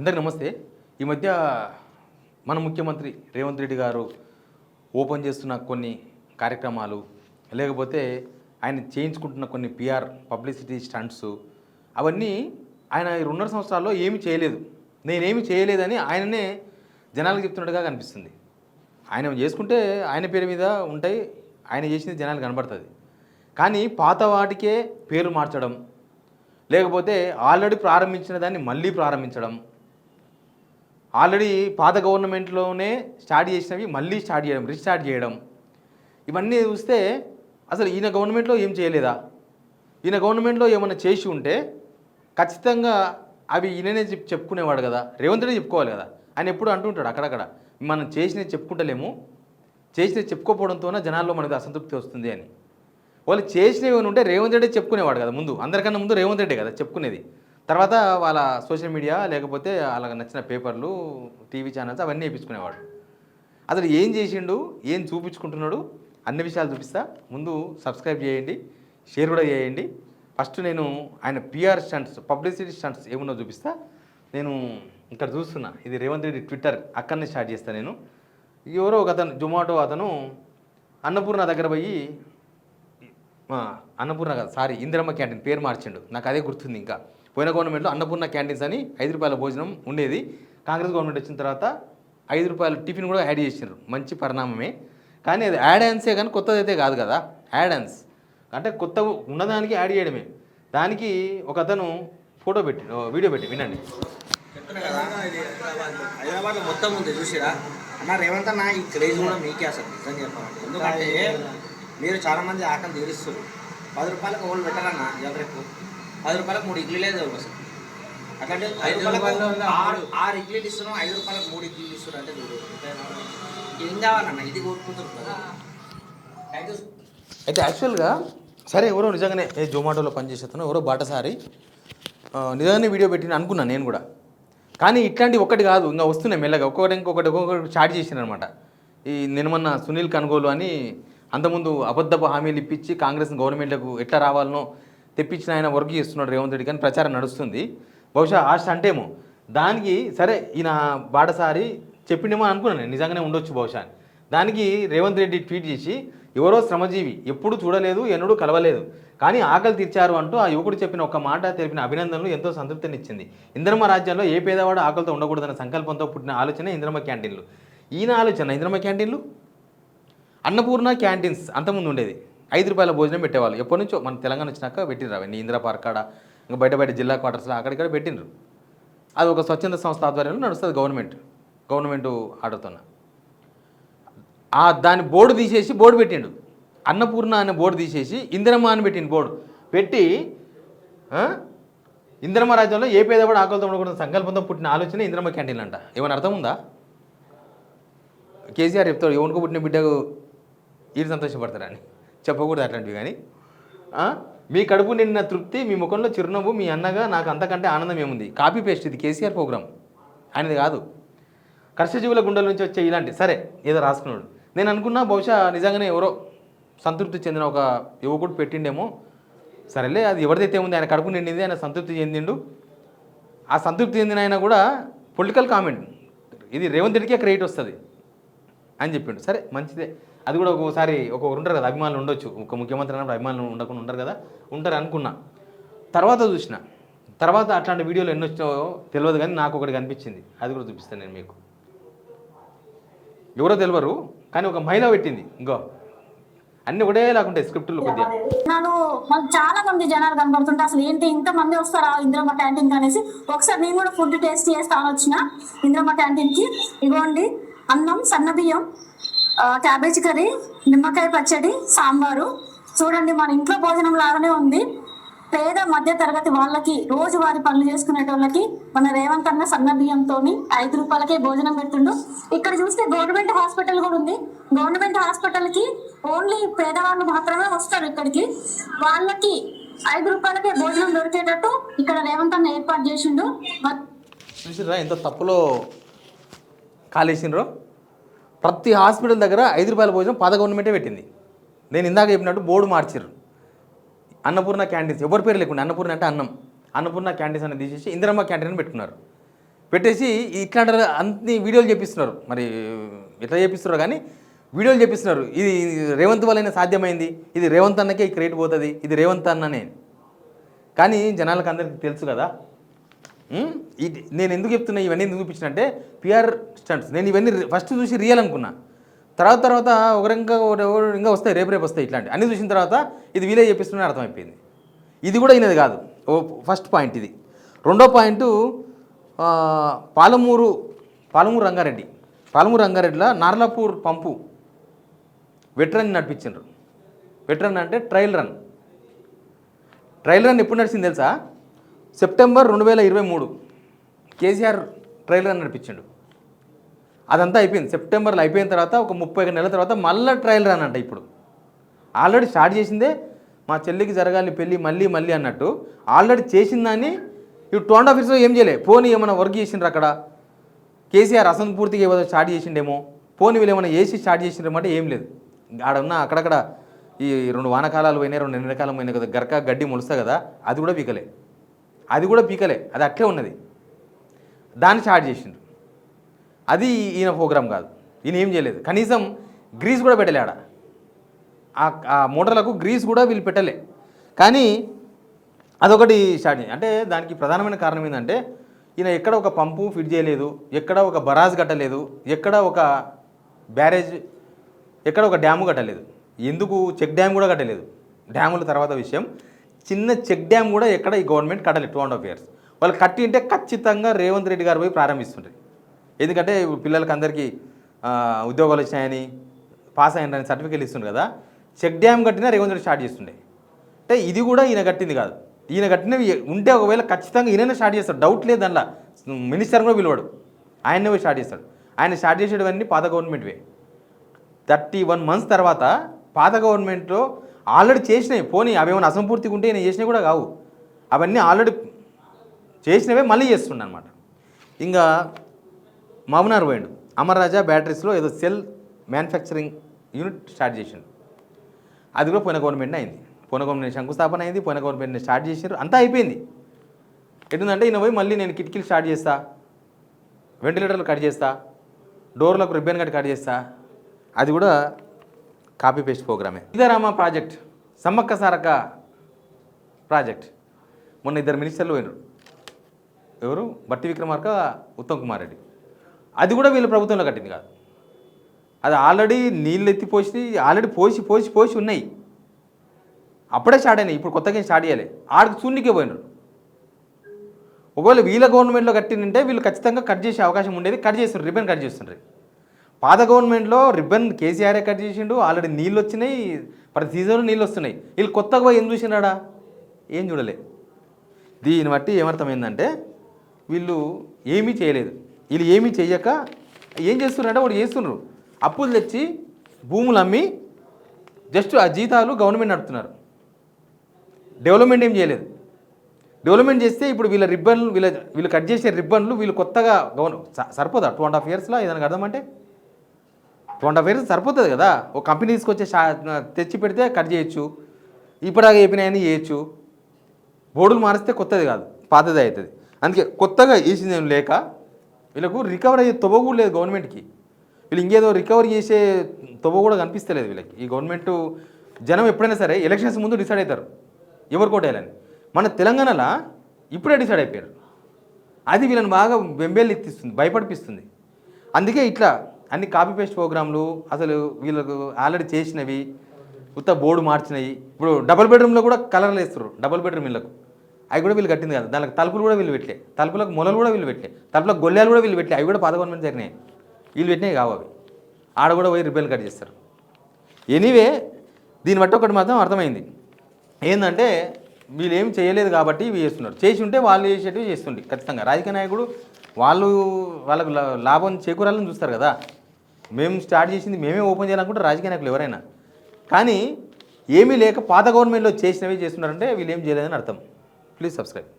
అందరికీ నమస్తే. ఈ మధ్య మన ముఖ్యమంత్రి రేవంత్ రెడ్డి గారు ఓపెన్ చేస్తున్న కొన్ని కార్యక్రమాలు, లేకపోతే ఆయన చేయించుకుంటున్న కొన్ని పిఆర్ పబ్లిసిటీ స్టంట్స్, అవన్నీ ఆయన 2.5 సంవత్సరాల్లో ఏమీ చేయలేదు, నేనేమి చేయలేదని ఆయననే జనాలకు చెప్తున్నట్టుగా కనిపిస్తుంది. ఆయన చేసుకుంటే ఆయన పేరు మీద ఉంటాయి, ఆయన చేసింది జనాలకు కనబడుతుంది. కానీ పాత వాటికే పేరు మార్చడం, లేకపోతే ఆల్రెడీ ప్రారంభించిన దాన్ని మళ్ళీ ప్రారంభించడం, ఆల్రెడీ పాత గవర్నమెంట్లోనే స్టార్ట్ చేసినవి మళ్ళీ స్టార్ట్ చేయడం, రీస్టార్ట్ చేయడం, ఇవన్నీ చూస్తే అసలు ఈయన గవర్నమెంట్లో ఏం చేయలేదా? ఈయన గవర్నమెంట్లో ఏమైనా చేసి ఉంటే ఖచ్చితంగా అవి ఈయననే చెప్పుకునేవాడు కదా, రేవంత్ రెడ్డి చెప్పుకోవాలి కదా. ఆయన ఎప్పుడు అంటుంటాడు అక్కడక్కడ, మనం చేసినవి చెప్పుకుంటలేము, చేసినవి చెప్పుకోకపోవడంతోనే జనాల్లో మనకు అసంతృప్తి వస్తుంది అని. వాళ్ళు చేసినవి ఏమైనా ఉంటే రేవంత్ రెడ్డి చెప్పుకునేవాడు కదా, ముందు అందరికన్నా ముందు రేవంత్ రెడ్డి కదా చెప్పుకునేది. తర్వాత వాళ్ళ సోషల్ మీడియా లేకపోతే వాళ్ళకి నచ్చిన పేపర్లు, టీవీ ఛానల్స్ అవన్నీ వేయించుకునేవాడు. అసలు ఏం చేసిండు, ఏం చూపించుకుంటున్నాడు, అన్ని విషయాలు చూపిస్తా. ముందు సబ్స్క్రైబ్ చేయండి, షేర్ కూడా చేయండి. ఫస్ట్ నేను ఆయన పిఆర్ స్టంట్స్, పబ్లిసిటీ స్టంట్స్ ఏమున్నో చూపిస్తా. నేను ఇక్కడ చూస్తున్నా, ఇది రేవంత్ రెడ్డి ట్విట్టర్, అక్కడనే స్టార్ట్ చేస్తాను నేను. ఎవరో ఒక అతను, జొమాటో అతను అన్నపూర్ణ దగ్గర పోయి, అన్నపూర్ణ కాదు సారీ, ఇందిరమ్మ క్యాంటీన్ పేరు మార్చిండు, నాకు అదే గుర్తుంది. ఇంకా పోయిన గవర్నమెంట్లో అన్నపూర్ణ క్యాంటీన్స్ అని 5 రూపాయల భోజనం ఉండేది. కాంగ్రెస్ గవర్నమెంట్ వచ్చిన తర్వాత 5 రూపాయల టిఫిన్ కూడా యాడ్ చేసినారు, మంచి పరిణామమే. కానీ అది యాడ్ ఆన్సే కానీ కొత్తది అయితే కాదు కదా. యాడ్ ఆన్స్ అంటే కొత్త ఉన్నదానికి యాడ్ చేయడమే. దానికి ఒక అతను ఫోటో పెట్టి, వీడియో పెట్టి వినండి. హైదరాబాద్లో మొత్తం ఉంది చూసిరా అన్న. రేవంత్ అన్న ఈ క్రేజ్ కూడా మీకే అసలు నిజం చెప్పాలి. ఎందుకంటే మీరు చాలామంది ఆకలి తీరుస్తారు. 10 రూపాయలకు ఓళ్ళు పెట్టాలన్న, ఎవరికి 10 రూపాయలకు 3 ఇడ్లీ లేదు అసలు. అట్లాంటి 5 రూపాయలకు 6 ఇడ్లీలు ఇస్తున్నాం, 5 రూపాయలకు 3 ఇడ్లీలు ఇస్తున్నారు. అంటే మీరు ఏం కావాలన్న, ఇది కోరుకుంటారు కదా. అయితే యాక్చువల్గా సరే, ఎవరో నిజంగానే జొమాటోలో పనిచేసేస్తాను, ఎవరో బాటసారి నిజంగానే వీడియో పెట్టిన అనుకున్నాను నేను కూడా. కానీ ఇట్లాంటి ఒక్కటి కాదు, ఇంకా వస్తున్నాయి మెల్లగా, ఒక్కొక్కటి స్టార్ట్ చేసినారు అనమాట. ఈ నిన్న సునీల్ కనుగోలు అని అంతకుముందు అబద్ధపు హామీలు ఇప్పించి కాంగ్రెస్ గవర్నమెంట్లకు ఎట్లా రావాలనో తెప్పించిన ఆయన వర్క్ చేస్తున్నాడు రేవంత్ రెడ్డి, కానీ ప్రచారం నడుస్తుంది. బహుశా ఆశ అంటేమో దానికి సరే ఈయన బాటసారి చెప్పిండేమో అనుకున్నాను నేను, నిజంగానే ఉండొచ్చు బహుశా. దానికి రేవంత్ రెడ్డి ట్వీట్ చేసి, ఎవరో శ్రమజీవి, ఎప్పుడు చూడలేదు, ఎన్నడూ కలవలేదు, కానీ ఆకలి తీర్చారు అంటూ ఆ యువకుడు చెప్పిన ఒక మాట తెలిపిన అభినందనలు ఎంతో సంతృప్తినిచ్చింది. ఇందిరమ్మ రాజ్యంలో ఏ పేదవాడు ఆకలితో ఉండకూడదన్న సంకల్పంతో పుట్టిన ఆలోచన ఇందిరమ్మ క్యాంటీన్లు. ఈయన ఆలోచన ఇందిరమ్మ క్యాంటీన్లు. అన్నపూర్ణ క్యాంటీన్స్ అంతకుముందు ఉండేది, 5 రూపాయల భోజనం పెట్టేవాళ్ళు. ఎప్పటి నుంచో మన తెలంగాణ వచ్చినాక పెట్టినరు అవన్నీ. ఇందిరా పార్క్ కాడ, ఇంకా బయట జిల్లా క్వార్టర్స్లో అక్కడిక్కడ పెట్టినరు. అది ఒక స్వచ్ఛంద సంస్థ ఆధ్వర్యంలో నడుస్తుంది, గవర్నమెంట్ ఆడుతున్న. దాని బోర్డు తీసేసి బోర్డు పెట్టిండు, అన్నపూర్ణ అనే బోర్డు తీసేసి ఇందిరమ్మ అని పెట్టిండు. బోర్డు పెట్టి ఇందిరమ్మ రాజ్యంలో ఏ పేదవాడు ఆకలితో ఉండకూడదు సంకల్పంతో పుట్టిన ఆలోచన ఇందిరమ్మ క్యాంటీన్లు అంట. ఏమైనా అర్థం ఉందా? కేసీఆర్ చెప్తాడు, ఎవరికి పుట్టిన బిడ్డకు వీరు సంతోషపడతారని, చెప్పకూడదు అట్లాంటివి. కానీ మీ కడుపు నిండిన తృప్తి, మీ ముఖంలో చిరునవ్వు, మీ అన్నగా నాకు అంతకంటే ఆనందం ఏముంది. కాపీ పేస్ట్, ఇది కేసీఆర్ ప్రోగ్రామ్, ఆయనది కాదు. కర్షజీవుల గుండెల నుంచి వచ్చే ఇలాంటి సరే ఏదో రాసుకున్నాడు. నేను అనుకున్నా బహుశా నిజంగానే ఎవరో సంతృప్తి చెందిన ఒక యువకుడు పెట్టిండేమో. సరేలే, అది ఎవరిదైతే ఉంది, ఆయన కడుపు నిండింది, ఆయన సంతృప్తి చెందిండు. ఆ సంతృప్తి చెందిన ఆయన కూడా పొలిటికల్ కామెంట్, ఇది రేవంత్ రెడ్డికే క్రెడిట్ వస్తుంది అని చెప్పిండు. సరే మంచిదే, అది కూడా ఒక్కోసారి ఉంటారు కదా అభిమానులు ఉండొచ్చు. ఒక ముఖ్యమంత్రి అన్నప్పుడు అభిమానులు ఉండకుండా ఉంటారు కదా, ఉంటారు అనుకున్నా. తర్వాత అట్లాంటి వీడియోలు ఎన్ని వచ్చాయో తెలియదు, కానీ నాకు ఒకటి కనిపించింది, అది కూడా చూపిస్తాను నేను మీకు. ఎవరో తెలియరు, కానీ ఒక మహిళ పెట్టింది. ఇంకో అన్ని ఒకటే లాగుంటాయి స్క్రిప్టులు కొద్దిగా. మాకు చాలా మంది జనాలు కనబడుతుంటే అసలు ఏంటి ఇంత మంది వస్తారా ఇందిరమ్మ క్యాంటీన్ అనేసి ఒకసారి నేను కూడా ఫుడ్ టేస్ట్ చేస్తాను వచ్చిన ఇందిరమ్మ క్యాంటీన్కి. ఇగోండి, అన్నం, సన్నబియ్యం, క్యాబేజీ కర్రీ, నిమ్మకాయ పచ్చడి, సాంబారు. చూడండి, మన ఇంట్లో భోజనం లాగానే ఉంది. పేద మధ్య తరగతి వాళ్ళకి, రోజువారి పనులు చేసుకునేటోళ్ళకి మన రేవంత్ అన్న సన్న బియ్యంతో 5 రూపాయలకే భోజనం పెడుతుండు. ఇక్కడ చూస్తే గవర్నమెంట్ హాస్పిటల్ కూడా ఉంది. గవర్నమెంట్ హాస్పిటల్కి ఓన్లీ పేదవాళ్ళు మాత్రమే వస్తారు ఇక్కడికి. వాళ్ళకి 5 రూపాయలకే భోజనం దొరికేటట్టు ఇక్కడ రేవంత్ అన్న ఏర్పాటు చేసిండు. చూసిర్రా ఎంత తప్పులో కాలేసిండ్రో. ప్రతి హాస్పిటల్ దగ్గర 5 రూపాయల భోజనం పాత గవర్నమెంటే పెట్టింది. నేను ఇందాక చెప్పినట్టు బోర్డు మార్చిర్రు. అన్నపూర్ణ క్యాంటీన్స్, ఎవరి పేరు లేకుండా అన్నపూర్ణ అంటే అన్నం, అన్నపూర్ణ క్యాంటీన్స్ అని తీసేసి ఇందిరమ్మ క్యాంటీన్ అని పెట్టుకున్నారు. పెట్టేసి ఇట్లాంటి అన్ని వీడియోలు చేపిస్తున్నారు. మరి ఎట్లా చేపిస్తున్నారు కానీ వీడియోలు చేపిస్తున్నారు. ఇది రేవంత్ వల్లనే సాధ్యమైంది, ఇది రేవంత్ అన్నకే ఈ క్రెడిట్ పోతుంది, ఇది రేవంత్ అన్ననే. కానీ జనాలకు అందరికీ తెలుసు కదా. నేను ఎందుకు చెప్తున్నా, ఇవన్నీ ఎందుకు చూపించిన అంటే పిఆర్ స్టంట్స్. నేను ఇవన్నీ ఫస్ట్ చూసి రియల్ అనుకున్నా. తర్వాత ఇంకా వస్తాయి, రేపు వస్తాయి ఇట్లాంటి అన్నీ చూసిన తర్వాత ఇది వీలే చెప్పిస్తున్నా అర్థమైపోయింది. ఇది కూడా అయినది కాదు. ఫస్ట్ పాయింట్ ఇది. రెండో పాయింట్ పాలమూరు రంగారెడ్డిలో నార్లాపూర్ పంపు వెట్రన్ నడిపించారు. వెట్రన్ అంటే ట్రయల్ రన్ ఎప్పుడు నడిచింది తెలుసా? సెప్టెంబర్ 2023 కేసీఆర్ ట్రయల్ రన్ నడిపించాడు. అదంతా అయిపోయింది. సెప్టెంబర్లో అయిపోయిన తర్వాత ఒక 30 నెలల తర్వాత మళ్ళీ ట్రయల్ రన్ అంట. ఇప్పుడు ఆల్రెడీ స్టార్ట్ చేసిందే మా చెల్లికి జరగాలి పెళ్ళి మళ్ళీ అన్నట్టు ఆల్రెడీ చేసిన దాన్ని ఇప్పుడు 2.5 yearsలో ఏం చేయలే. పోనీ ఏమైనా వర్క్ చేసిండ్రు అక్కడ, కేసీఆర్ అసంపూర్తిగా ఏదో స్టార్ట్ చేసిండేమో, పోనీ వీళ్ళు ఏమైనా వేసి స్టార్ట్ చేసిండ్రేమంటే ఏం లేదు. ఆడున్న అక్కడక్కడ ఈ 2 వానకాలాలు పోయినాయి, 2 ఎండాకాలం పోయినాయి కదా, గడ్డి మొలుస్తుంది కదా, అది కూడా పీకలే. అది అట్లే ఉన్నది. దాన్ని స్టార్ట్ చేసిండ్రు. అది ఈయన ప్రోగ్రాం కాదు. ఈయన ఏం చేయలేదు. కనీసం గ్రీస్ కూడా పెట్టలే. ఆడ ఆ మోటార్లకు గ్రీస్ కూడా వీళ్ళు పెట్టలే. కానీ అదొకటి స్టార్ట్ అంటే దానికి ప్రధానమైన కారణం ఏంటంటే ఈయన ఎక్కడ ఒక పంపు ఫిట్ చేయలేదు, ఎక్కడ ఒక బరాజ్ కట్టలేదు, ఎక్కడ ఒక బ్యారేజ్, ఎక్కడ ఒక డ్యాము కట్టలేదు. ఎందుకు చెక్ డ్యామ్ కూడా కట్టలేదు. డ్యాముల తర్వాత విషయం, చిన్న చెక్ డ్యామ్ కూడా ఎక్కడ ఈ గవర్నమెంట్ కట్టలేదు 2.5 years. వాళ్ళు కట్టి ఉంటే ఖచ్చితంగా రేవంత్ రెడ్డి గారు పోయి ప్రారంభిస్తుంటారు. ఎందుకంటే పిల్లలకి అందరికీ ఉద్యోగాలు వచ్చాయని, పాస్ అయ్యారని సర్టిఫికేట్లు ఇస్తుండే కదా. చెక్ డ్యామ్ కట్టినా రేవంత్ రెడ్డి స్టార్ట్ చేస్తుండే. అంటే ఇది కూడా ఈయన కట్టింది కాదు. ఈయన కట్టినవి ఉంటే ఒకవేళ ఖచ్చితంగా ఈయననే స్టార్ట్ చేస్తాడు, డౌట్ లేదు దానిలో. మినిస్టర్ కూడా పిలవాడు, ఆయన్నే పోయి స్టార్ట్ చేస్తాడు. ఆయన స్టార్ట్ చేసేటివన్నీ పాత గవర్నమెంట్వే. 31 months తర్వాత పాత గవర్నమెంట్లో ఆల్రెడీ చేసినాయి. పోనీ అవి ఏమైనా అసంపూర్తిగా ఉంటే నేను చేసినవి కూడా కావు, అవన్నీ ఆల్రెడీ చేసినవే మళ్ళీ చేస్తుండే అనమాట. ఇంకా మమనార్ పోయిండు, అమర్రాజా బ్యాటరీస్లో ఏదో సెల్ మ్యానుఫ్యాక్చరింగ్ యూనిట్ స్టార్ట్ చేసిండు. అది కూడా పోయిన గవర్నమెంట్ అయింది. పోయిన గవర్నమెంట్ శంకుస్థాపన అయింది, పోయిన గవర్నమెంట్ని స్టార్ట్ చేసారు, అంతా అయిపోయింది. ఎటుందంటే ఈయన పోయి మళ్ళీ నేను కిటికీలు స్టార్ట్ చేస్తా, వెంటిలేటర్లు కట్ చేస్తా, డోర్లకు రిబ్బన్ కట్ చేస్తా. అది కూడా కాపీ పేస్ట్ ప్రోగ్రామే. సీతారామ ప్రాజెక్ట్, సమ్మక్క సారక్క ప్రాజెక్ట్, మొన్న 2 మినిస్టర్లు పోయినారు. ఎవరు? బట్టి విక్రమార్క, ఉత్తమ్ కుమార్ రెడ్డి. అది కూడా వీళ్ళ ప్రభుత్వంలో కట్టింది కాదు. అది ఆల్రెడీ నీళ్ళు ఎత్తిపోసి ఆల్రెడీ పోసి ఉన్నాయి, అప్పుడే స్టార్ట్ అయినాయి. ఇప్పుడు కొత్తగా స్టార్ట్ చేయాలి. ఆడికి శూన్యకే పోయినారు. ఒకవేళ వీళ్ళ గవర్నమెంట్లో కట్టిందంటే వీళ్ళు ఖచ్చితంగా కట్ చేసే అవకాశం ఉండేది. కట్ చేస్తున్నారు, రిబ్బన్ కట్ చేస్తుండ్రు. పాత గవర్నమెంట్లో రిబ్బన్ కేసీఆర్ఏ కట్ చేసిండు. ఆల్రెడీ నీళ్ళు వచ్చినాయి, ప్రతి సీజన్లో నీళ్ళు వస్తున్నాయి. వీళ్ళు కొత్తగా పోయి ఏం చూసినాడా? ఏం చూడలే. దీన్ని బట్టి ఏమర్థమైందంటే వీళ్ళు ఏమీ చేయలేదు. వీళ్ళు ఏమీ చేయక ఏం చేస్తున్నారంటే వాడు చేస్తున్నారు, అప్పులు తెచ్చి భూములు అమ్మి జస్ట్ ఆ జీతాలు గవర్నమెంట్ నడుపుతున్నారు. డెవలప్మెంట్ ఏం చేయలేదు. డెవలప్మెంట్ చేస్తే ఇప్పుడు వీళ్ళ రిబ్బన్లు వీళ్ళు కట్ చేసే రిబ్బన్లు వీళ్ళు కొత్తగా సరిపోదా 2.5 yearsలో? ఏదైనా అర్థమంటే 2.5 years సరిపోతుంది కదా. ఒక కంపెనీ తీసుకొచ్చే తెచ్చి పెడితే కట్ చేయొచ్చు, ఇప్పటిదాకా చెప్పినాయని చేయొచ్చు. బోర్డులు మారిస్తే కొత్తది కాదు, పాతది అవుతుంది. అందుకే కొత్తగా వేసింది ఏం లేక వీళ్ళకు రికవర్ అయ్యే తొవ్వ కూడా లేదు గవర్నమెంట్కి. వీళ్ళు ఇంకేదో రికవర్ చేసే తొవ్వ కూడా కనిపిస్తలేదు వీళ్ళకి. ఈ గవర్నమెంట్ జనం ఎప్పుడైనా సరే ఎలక్షన్స్ ముందు డిసైడ్ అవుతారు ఎవరు కోటేయాలని. మన తెలంగాణలో ఇప్పుడే డిసైడ్ అయిపోయారు. అది వీళ్ళని బాగా బెంబేలు ఎత్తిస్తుంది, భయపడిపిస్తుంది. అందుకే ఇట్లా అన్ని కాపీ పేస్ట్ ప్రోగ్రాంలు, అసలు వీళ్ళకు ఆల్రెడీ చేసినవి, ఉత్త బోర్డు మార్చినవి. ఇప్పుడు డబుల్ బెడ్రూమ్లో కూడా కలర్లు వేస్తారు, డబుల్ బెడ్రూమ్ ఇళ్ళకు. అవి కూడా వీళ్ళు కట్టింది కదా. దానికి తలుపులు కూడా వీళ్ళు పెట్టలే, తలుపులకు మొలలు కూడా వీళ్ళు పెట్టలే, తలుపులకు గొల్లాలు కూడా వీళ్ళు పెట్టలే. అవి కూడా పాత గవర్నమెంట్ జరిగినాయి, వీళ్ళు పెట్టినాయి కావు అవి. ఆడ కూడా పోయి రిబ్బన్ కట్ చేస్తారు. ఎనీవే, దీన్ని బట్టి ఒకటి మాత్రం అర్థమైంది ఏంటంటే వీళ్ళు ఏం చేయలేదు కాబట్టి ఇవి చేస్తున్నారు. చేసి ఉంటే వాళ్ళు చేసేటివి చేస్తుండే ఖచ్చితంగా. రాజకీయ నాయకుడు వాళ్ళకు లాభం చేకూరాలని చూస్తారు కదా. మేము స్టార్ట్ చేసింది మేమే ఓపెన్ చేయాలనుకుంటే రాజకీయ నాయకులు ఎవరైనా. కానీ ఏమీ లేక పాత గవర్నమెంట్లో చేసినవి చేస్తున్నారంటే వీళ్ళు ఏం చేయలేదని అర్థం. Please subscribe.